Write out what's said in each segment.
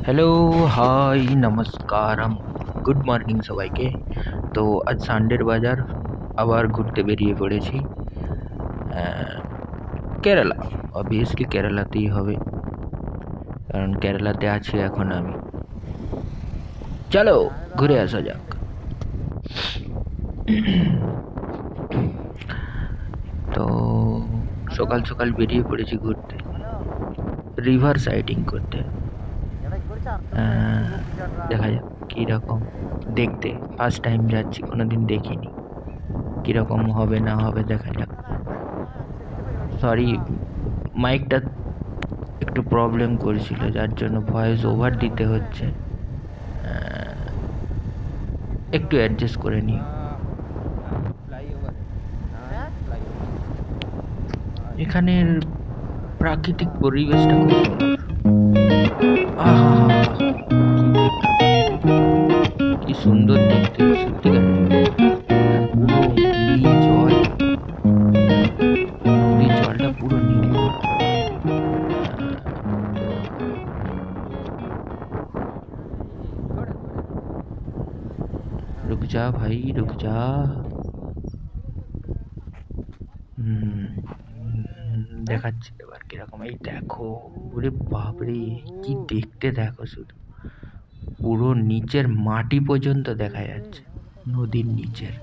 Hello, high, নমস্কারম, good morning সবাইকে। তো আজ সানডের বাজার আবার ঘুরতে বেরিয়ে পড়েছি। কেরালা, অবভিয়াসলি কেরালাতেই হবে, কারণ কেরালাতে আছি এখন আমি। চলো ঘুরে আসা যাক। তো সকাল সকাল বেরিয়ে পড়েছি ঘুরতে, রিভার সাইডিং করতে। দেখা যাক কীরকম দেখতে, ফার্স্ট টাইম যাচ্ছি, কোনোদিন দেখিনি, কীরকম হবে না হবে দেখা যাক। সরি, মাইকটা একটু প্রবলেম করছিল, যার জন্য ভয়েস ওভার দিতে হচ্ছে, একটু অ্যাডজাস্ট করে নিও। এখানের প্রাকৃতিক পরিবেশটা খুব সুন্দর। আহা হা হা, কি সুন্দর দেখতে, সত্যিকার পুরো নীল জল, নদীর জলটা পুরো নীল। रुक जा भाई, रुक जा। দেখাচ্ছি এবার কিরকম। এই দেখো, ওরে বাপরে, কি দেখতে দেখো, শুধু পুরো নিচের মাটি পর্যন্ত দেখা যাচ্ছে, নদীর নিচের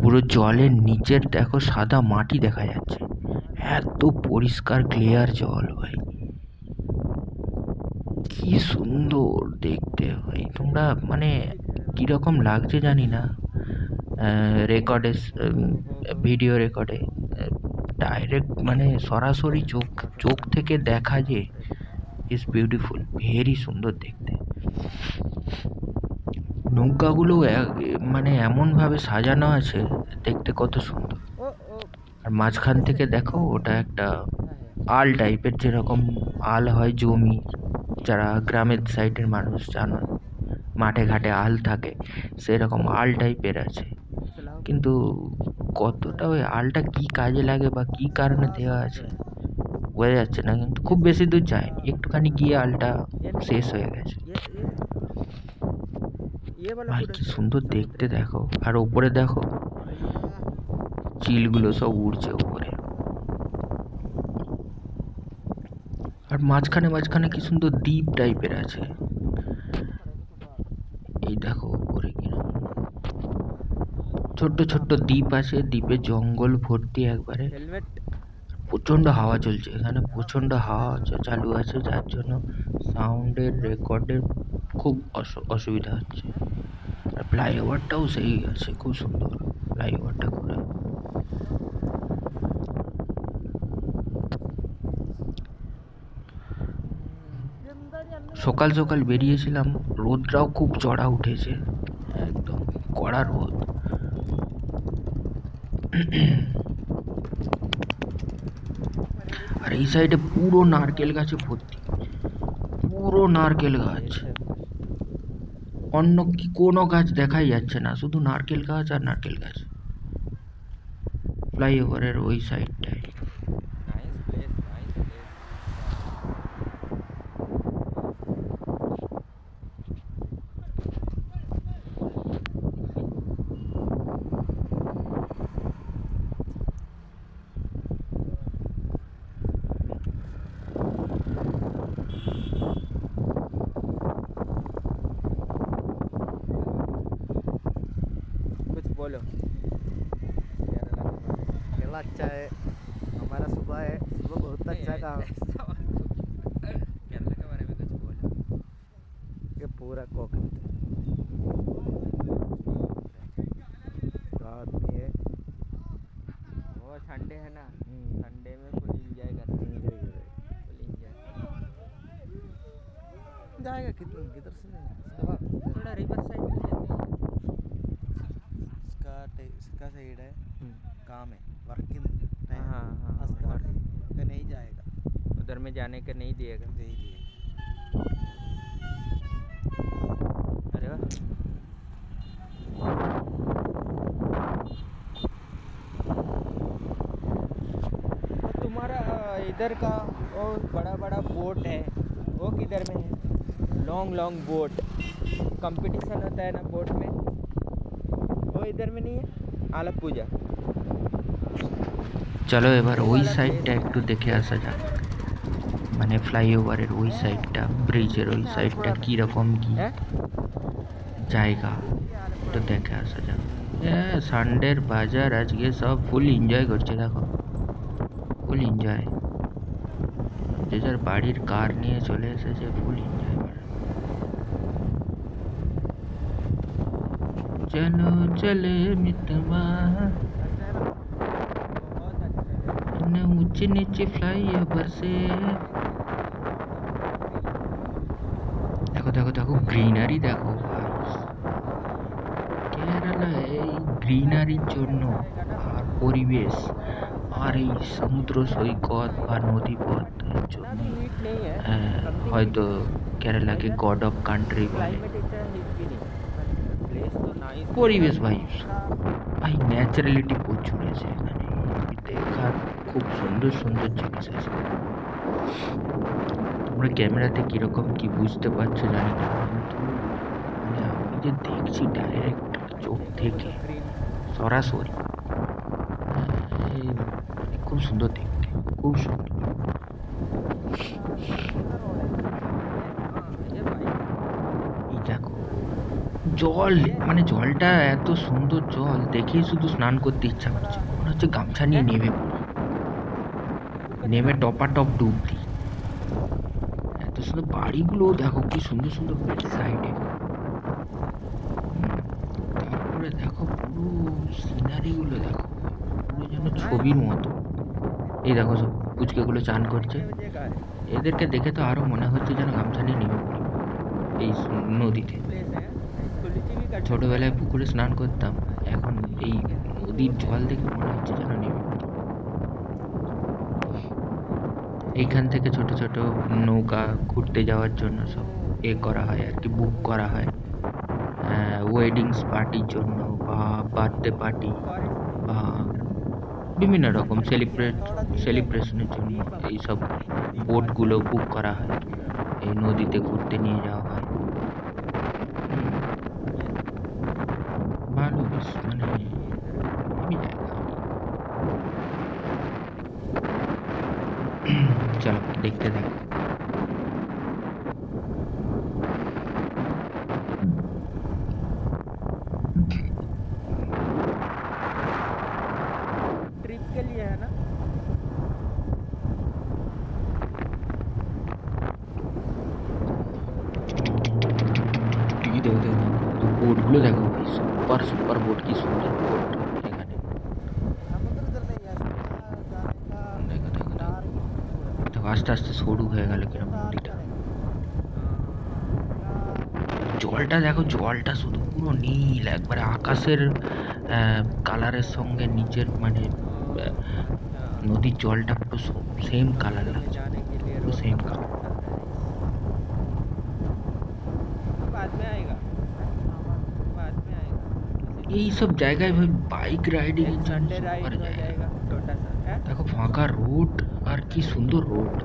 পুরো জলের নিচের দেখো সাদা মাটি দেখা যাচ্ছে, এত পরিষ্কার ক্লিয়ার জল ভাই, কি সুন্দর দেখতে ভাই। তোমরা মানে কিরকম লাগছে জানি না, রেকর্ডে, ভিডিও রেকর্ডে, ডাইরেক্ট মানে সরাসরি চোখ চোখ থেকে দেখা যে ইজ বিউটিফুল, ভেরি সুন্দর দেখতে। নৌকাগুলো মানে এমনভাবে সাজানো আছে, দেখতে কত সুন্দর। আর মাঝখান থেকে দেখো, ওটা একটা আল টাইপের, যেরকম আল হয় জমি, যারা গ্রামের সাইডের মানুষ জানো, মাঠে ঘাটে আল থাকে, সেরকম আল টাইপের আছে। কিন্তু কতটা ওই আলটা কি কাজে লাগে বা কি কারণে দেওয়া আছে বোঝা যাচ্ছে না, কিন্তু খুব বেশি দূর যায়নি, একটুখানি গিয়ে আলটা শেষ হয়ে গেছে। ভাই কি সুন্দর দেখতে দেখো। আর ওপরে দেখো চিলগুলো সব উড়ছে উপরে, আর মাঝখানে মাঝখানে কি সুন্দর দ্বীপ টাইপের আছে। এই দেখো উপরে কিরকম ছোট্ট ছোট্ট দ্বীপ আছে, দ্বীপে জঙ্গল ভর্তি একবারে। প্রচণ্ড হাওয়া চলছে এখানে, প্রচণ্ড হাওয়া চালু আছে, যার জন্য সাউন্ডের রেকর্ডের খুব অসুবিধা হচ্ছে। আর ফ্লাইওভারটাও সেই আছে, খুব সুন্দর ফ্লাইওভারটা করে। সকাল সকাল বেরিয়েছিলাম, রোদটাও খুব চড়া উঠেছে, একদম কড়া রোদ। আর এই সাইডে পুরো নারকেল গাছে ভর্তি, পুরো নারকেল গাছ, অন্য কি কোনো গাছ দেখাই যাচ্ছে না, শুধু নারকেল গাছ আর নারকেল গাছ ফ্লাইওভারের ওই সাইডটায়। बोलो। केरला अच्छा है, हमारा सुबह है, सुबह बहुत अच्छा काम। केरला के बारे में कुछ बोलो। ये पूरा कोकण रात में है, वो संडे है ना, संडे में फुल एंजॉय करते हैं, फुल एंजॉय जाएगा। किधर से थोड़ा रिवर साइड में इसका साइड है, काम है, वर्किंग टाइम। हाँ, नहीं जाएगा उधर में, जाने का नहीं दिएगा, नहीं दिएगा। अरे वाह, तुम्हारा इधर का वो बड़ा बड़ा बोट है वो किधर में है, लॉन्ग बोट कंपटीशन होता है ना बोट में, वो इधर में नहीं है, आलक पूजा। চলো এবার ওই সাইডটা একটু দেখে আসা যাক, মানে ফ্লাইওভারের ওই সাইডটা, ব্রিজের ওই সাইডটা কীরকম কি জায়গা তো দেখে আসা যাক। সানডের বাজার আজকে সব ফুল এনজয় করছে, দেখো ফুল এনজয়, যে যার বাড়ির কার নিয়ে চলে এসেছে ফুল এনজয় করে। চলো চলে মিতমা ऊंचे नीचे फ्लाईओवर से, দেখো দেখো দেখো গ্রিনারি দেখো, কেরালায় এই গ্রিনারির জন্য আর পরিবেশ আর এই সমুদ্র সৈকত বা নদী পথের জন্য হয়তো কেরালাকে গড অফ কান্ট্রি বলে। পরিবেশ ভাই ভাই ন্যাচারালিটি প্রচুর আছে এখানে, দেখার খুব সুন্দর সুন্দর জিনিস আছে। তোমরা ক্যামেরাতে কিরকম কি বুঝতে পারছো জানি না, কিন্তু মানে আমি যে দেখছি ডাইরেক্ট চোখ থেকে সরাসরি, মানে খুব সুন্দর দেখতে, খুব সুন্দর। এই দেখো জল, মানে জলটা এত সুন্দর, জল দেখেই শুধু স্নান করতে ইচ্ছা করছে, মনে হচ্ছে গামছা নিয়ে নেমে পড়ি, নেমে টপাটপ ডুব দিই। এত সুন্দর বাড়িগুলো দেখো কি সুন্দর সুন্দর সাইডে, তারপরে দেখো পুরো সিনারিগুলো দেখো পুরো যেন ছবির মতো। এই দেখো সব পুচকেগুলো চান করছে, এদেরকে দেখে তো আরো মনে হচ্ছে যেন গামছা নিয়ে নেমে পড়ি এই নদীতে। ছোটবেলায় পুকুরে স্নান করতাম, এখন এই নদীর জল দেখে মনে হচ্ছে যেন নেমে পড়ি। এইখান থেকে ছোট ছোট নৌকা ঘুরতে যাওয়ার জন্য সব করা হয় আর কি, বুক করা হয় ওয়েডিংস পার্টির জন্য বা বার্থডে পার্টি বা বিভিন্ন রকম সেলিব্রেশনের জন্য এইসব বোটগুলো বুক করা হয়, এই নদীতে ঘুরতে নিয়ে যাওয়া হয়। ভালো বেশ, মানে আমি জায়গা। চলো দেখতে থাকো। ट्रिप के लिए है ना, দেখো দেখো বোটগুলো দেখো ভাই, সুপার সুপার বোট, কি সুন্দর বোট এখানে। দেখো দেখো দেখো আস্তে আস্তে সরু হয়ে গেল কিরকম নদীটা। জলটা দেখো, জলটা শুধু পুরো নীল, একবারে আকাশের কালারের সঙ্গে নিচের মানে নদীর জলটা পুরো সেম কালার লাগছে, পুরো সেম কালার। এই সব জায়গায় ভাই বাইক রাইডিং এর জন্য সুপার জায়গা। দেখো ফাঁকা রোড, আর কি সুন্দর রোড,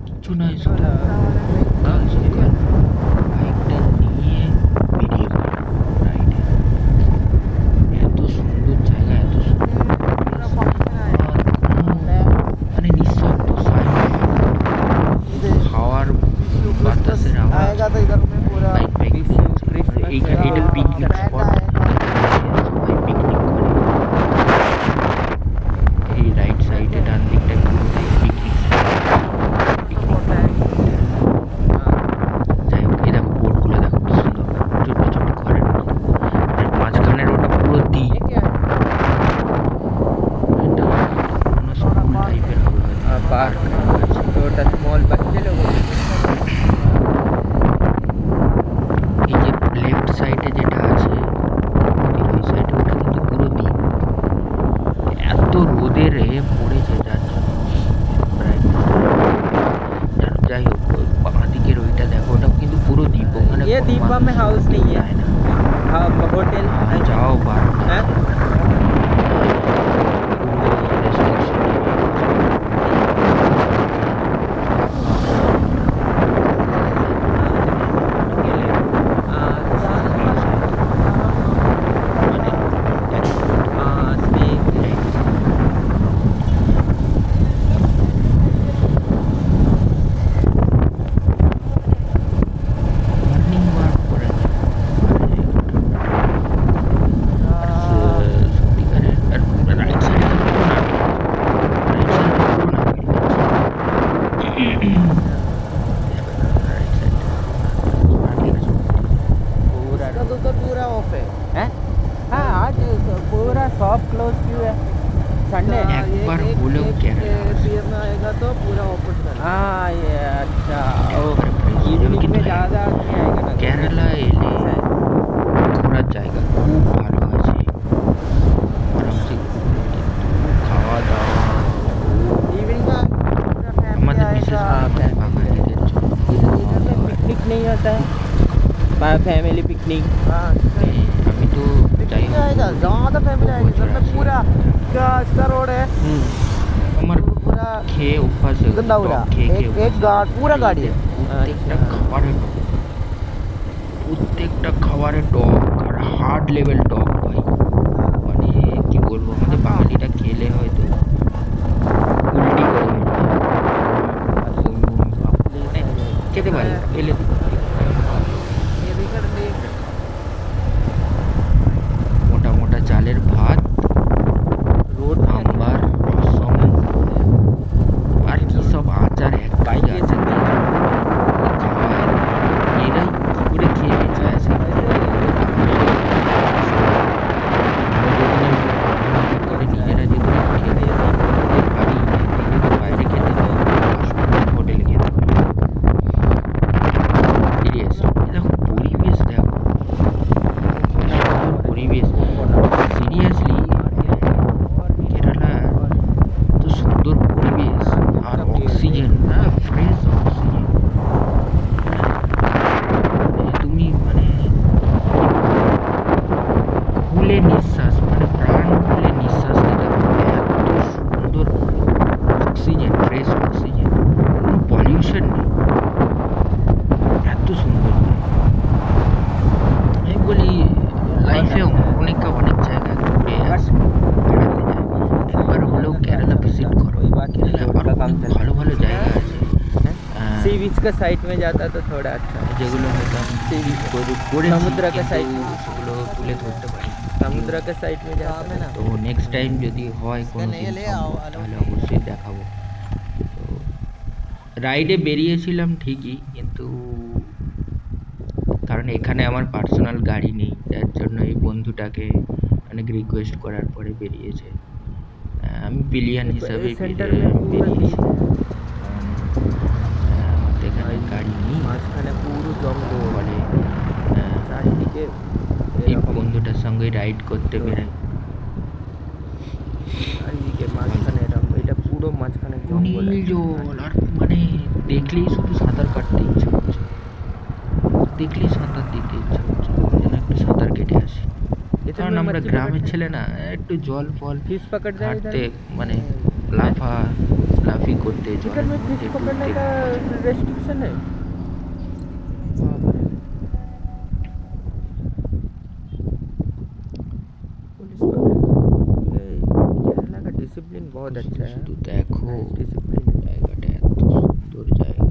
কিছু নাই, শুধু সকাল সকাল বাইকটা নিয়ে বেরিয়ে পড়লাম রাইডে। এত সুন্দর জায়গা, এত সুন্দর মানে নিঃশব্দ, হাওয়ার বাতাসের আওয়াজ, বাইক বাইক এইখানে এটা পিকনিক স্পট, সবাই পিকনিক করে। এই রাইট সাইডে ডান দিকটা পুরোটাই পিকনিক স্পট, যাই হোক। এই দেখো বোটগুলো দেখো কি সুন্দর, ছোট্ট ছোট্ট ঘরের মতো, আর মাঝখানের ওটা পুরো দ্বীপ। এটা কোনো স্কুল টাইপের হবে, পার্ক আছে, छोटा स्मॉल बच्चे लोग। এই যে লেফট সাইডে যেটা আছে নদীর ওই সাইডে, ওটা কিন্তু পুরো দ্বীপ। এত রোদের পড়েছে যার জন্য প্রায়, যাই হোক বাঁ দিকের ওইটা দেখো, ওটা কিন্তু পুরো দ্বীপ। ওখানে ये दीपा में हाउस नहीं है, हाँ होटल যাও 12টা हाँ ये अच्छा ओ একেবারে fresh হয়ে যাবে। इवनिंग কিন্তু में হ্যাঁ, ज़्यादा नहीं आएगा ना কেরালা এলে ঘোরার জায়গা খুব ভালো আছে, আরামসে ঘুরুন, কিন্তু খাওয়া দাওয়া इवनिंग में पूरा फैमिली আমাদের आएगा বিশেষ করে বাঙালিদের জন্য খাওয়া इधर में দাওয়া पिकनिक नहीं होता है फैमिली पिकनिक আমি তো যাই হোক आएगा ज़्यादा फैमिली आएगी বছর घर में আসি। पूरा क्या इसका रोड है আমার पूरा খেয়ে অভ্যাস হয়ে গেছে, गंदा हो টক रहा খেয়ে খেয়ে एक অভ্যাস হয়ে गार्ड গেছে। पूरा गाड़ी है প্রত্যেকটা খাবারে টক, প্রত্যেকটা খাবারে টক, আর হার্ড লেভেল টক ভাই, মানে কি বলবো, আমাদের বাঙালিরা খেলে হয়তো উল্টি করে মরবে, বমি বমি ভাব। মানে খেতে পারি ফেলে দিতে পারি। ये विकेट नहीं মোটা মোটা চালের ভাত, रोड সাম্বার, রসম, আর কি সব আচার, একটাই আচার দিয়ে খাওয়ায়, এরাই কি করে খেয়ে বেঁচে আছে। করে নিজেরা যদি খেতে পারি, এগুলো বাইরে খেতে হয়, হোটেলে খেতে হয়। সিরিয়াস দেখো, পরিবেশ দেখো, সুন্দর পরিবেশ, সিরিয়াসলি কেরালা তো সুন্দর পরিবেশ, আর অক্সিজেন, ফ্রেশ অক্সিজেন, তুমি মানে খুলে নিঃশ্বাস, মানে প্রাণ খুলে নিঃশ্বাস নিতে পারবে, এত সুন্দর অক্সিজেন, ফ্রেশ অক্সিজেন, কোনো পলিউশন নেই, এত সুন্দর। আমি বলি লাইফে অনেক জায়গা ঘুরে আসে, বেড়াতে যায়, একবার হলেও কেরালা ভিজিট করো। কেরালা আরো অনেক ভালো ভালো জায়গা আছে, सी बीच का साइड में जाता तो थोड़ा अच्छा है। যেগুলো হয়তো আমি করেছি, সমুদ্র কা কিন্তু side। সেগুলো তুলে ধরতে পারি। समुद्र के साइड में जाता है ना তো নেক্সট টাইম যদি হয় কোনো দিন সম্ভব, তাহলে অবশ্যই দেখাবো। তো রাইডে বেরিয়েছিলাম ঠিকই, কিন্তু কারণ এখানে আমার পার্সোনাল গাড়ি নেই, যার জন্য এই বন্ধুটাকে অনেক রিকোয়েস্ট করার পরে বেরিয়েছে। আমি পিলিয়ান হিসাবে सेंटर में पूरा বেরিয়েছি, बीच আমাদের এখানে গাড়ি নেই, মাঝখানে পুরো জঙ্গল ফলে চারিদিকে এই বন্ধুটার সঙ্গে রাইড করতে বেরাই। চারিদিকে মাঝখানে এরকম, এটা পুরো মাঝখানে জঙ্গল নীল জল, আর মানে দেখলেই শুধু সাঁতার কাটতে ইচ্ছা হচ্ছে, দেখলেই সাঁতার দিতে ইচ্ছা হচ্ছে, যেন একটু সাঁতার কেটে আসি। কারণ আমরা গ্রামের ছেলে না, একটু জল ফল फिश पकड़ जाए ঘাটতে, इधर মানে লাফি করতে জল इधर में फिश पकड़ने का रेस्ट्रिक्शन है। पुलिस पकड़, केरला का डिसिप्लिन बहुत अच्छा है। শুধু দেখো डिसिप्लिन জায়গাটা এত সুন্দর জায়গা।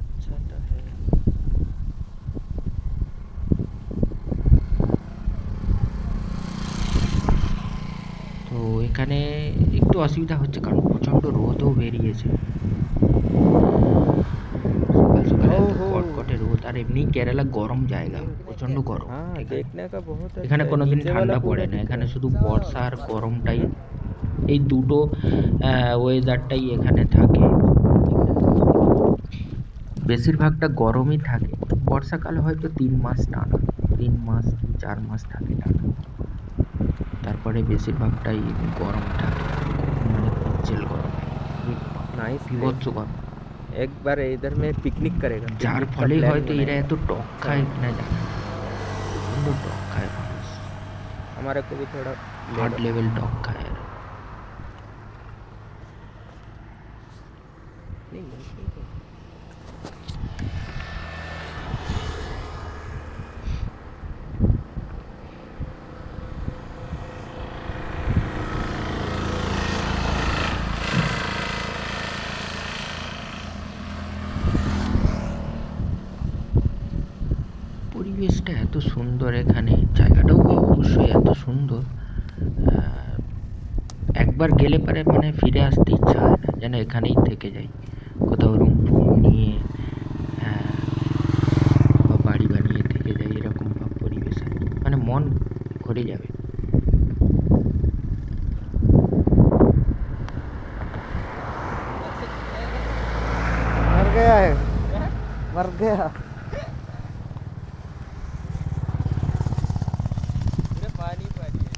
अच्छा तो है। তো এখানে একটু অসুবিধা হচ্ছে, কারণ প্রচণ্ড রোদও বেরিয়েছে, সকাল সকাল এত ওহো। কটকটে রোদ, আর এমনি কেরালা গরম জায়গা, প্রচণ্ড গরম। हाँ ঠিক আছে, देखने का बहुत अच्छा এখানে है। কোনোদিন नीचे ঠান্ডা वाला পড়ে पूरा না, दिख এখানে रहा है। শুধু বর্ষা আর গরমটাই, এই দুটো ওয়েদারটাই এখানে থাকে, বেশিরভাগটা গরমই থাকে, বর্ষাকালে হয়তো 3 মাস টানা, 3 মাস কি 4 মাস থাকে টানা, তারপরে বেশিরভাগটাই গরম থাকে, মানে পিচ্ছিল গরম, नाइस বিভৎস গরম, एक बार इधर में पिकनिक करेगा। যার पिकनिक का ফলে plan হয়তো এরা बनाएगा। এত টক খায় কিনা জানি না, প্রচণ্ড টক খায় মানুষ, हमारे को भी थोड़ा হার্ড লেভেল টক খায় এরা। नहीं, नहीं, नहीं। পরিবেশটা এত সুন্দর এখানে, জায়গাটাও অবশ্যই এত সুন্দর, একবার গেলে পরে মানে ফিরে আসতে ইচ্ছা হয় না, যেন এখানেই থেকে যাই, কোথাও রুম ফুম নিয়ে বা বাড়ি বানিয়ে থেকে যাই, এরকম ভাব পরিবেশ আর কি। মানে মন ভরে যাবে। मर गया। पूरे पानी पानी है,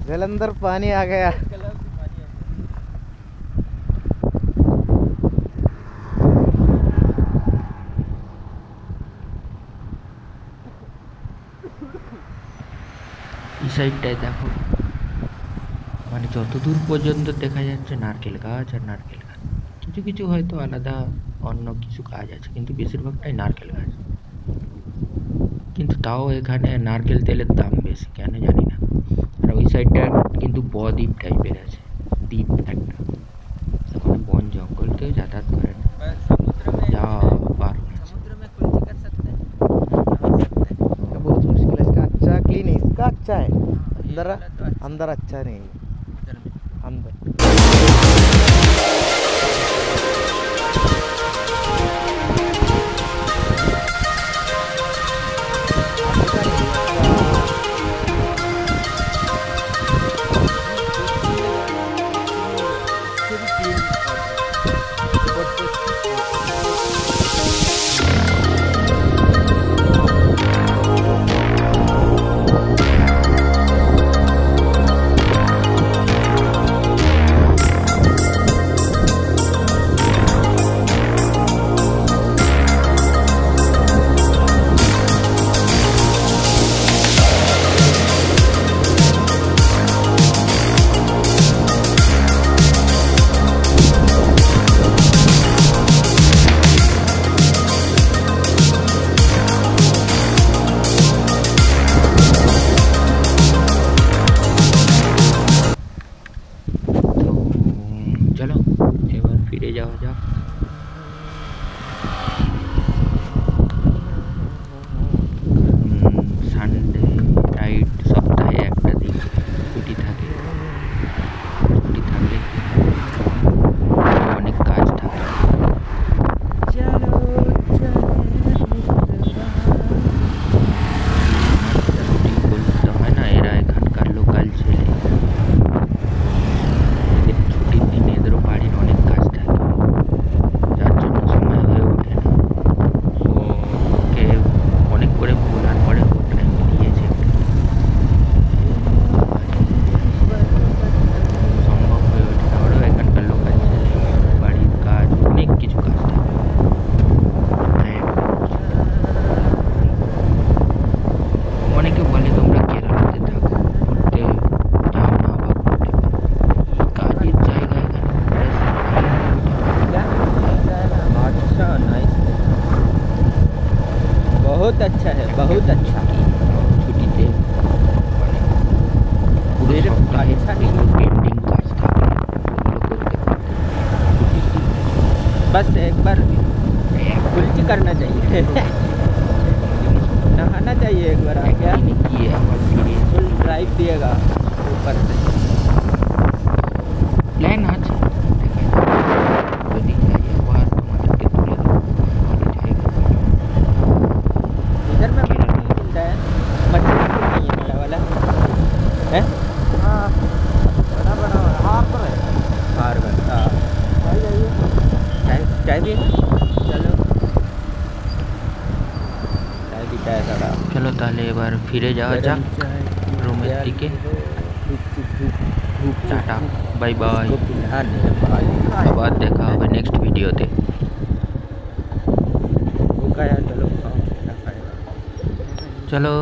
जलंधर पानी आ गया। कलर से पानी है। এই সাইডটায় দেখো, মানে যতদূর পর্যন্ত দেখা যাচ্ছে নারকেল গাছ আর নারকেল গাছ। কিছু কিছু হয়তো আলাদা অন্য কিছু কাজ আছে, কিন্তু বেশিরভাগটাই নারকেল গাছ। কিন্তু তাও এখানে নারকেল তেলের দাম বেশি, কেন জানি না। আর ওই সাইডটা কিন্তু বদ্বীপ টাইপের আছে, দ্বীপ একটা। ওখানে বন জঙ্গল, কেউ যাতায়াত করে না, पर समुद्र में যা বারণ আছে। समुद्र में कुल्फी कर सकते हैं, नहा सकते हैं। इसका बहुत मुश्किल है। इसका अच्छा क्लीन है, इसका अच्छा है। ये अंदर वाला तो अच्छा अंदर अच्छा नहीं है। इधर में। अंदर তো চলো এবার ফিরে যাওয়া যাক। সানডে রাইড সপ্তাহে একটা দিন ছুটি থাকে। ছুটি থাকলে কি হয়, অনেক কাজ থাকে। ছুটি বলতে হয় না, এরা এখানকার লোকাল ছেলে, এদের ছুটির দিন এদেরও বাড়ির অনেক কাজ থাকে, যার জন্য সময় হয়ে ওঠে না। তো ওকে অনেক করে বলার পরে ও টাইম দিয়েছে, সম্ভব হয়ে ওঠে না। ওরাও এখানকার লোকাল ছেলে, বাড়ির কাজ, অনেক কিছু কাজ থাকে। তাই অনেকে বলে তোমরা কেরালাতে থাকো, ঘুরতে যাও না বা ঘুরতে পারো। কাজের জায়গা এখানে अच्छा नाइस, बहुत अच्छा है, बहुत अच्छा। ছুটিতে মানে পুরো मेरे সপ্তাহে अच्छा যেগুলো পেন্ডিং কাজ থাকে ওগুলো করতে করতে ছুটির দিন बस एक बार कुल्फी करना चाहिए, नहाना चाहिए एक बार। क्या একদিনে গিয়ে আবার ফিরে फुल ड्राइव दिएगा ऊपर से। প্ল্যান আছে, দেখা যাক। যদি যাই আবার তোমাদেরকে তুলে দেবো ভালো জায়গা। इधर में मछली नहीं मिलता है, मछली नहीं है बड़ा वाला है। हाँ, बड़ा बड़ा हार पर है। हार बनता भाई जाइए। चाय चाय भी है? चलो चाय भी चाय सारा চলো তাহলে এবার ফিরে যাওয়া যাক রুমের দিকে। টাটা, বাই বাই, আবার দেখা হবে নেক্সট ভিডিওতে। भूखा है, चलो खाओ, क्या खाएगा। চলো।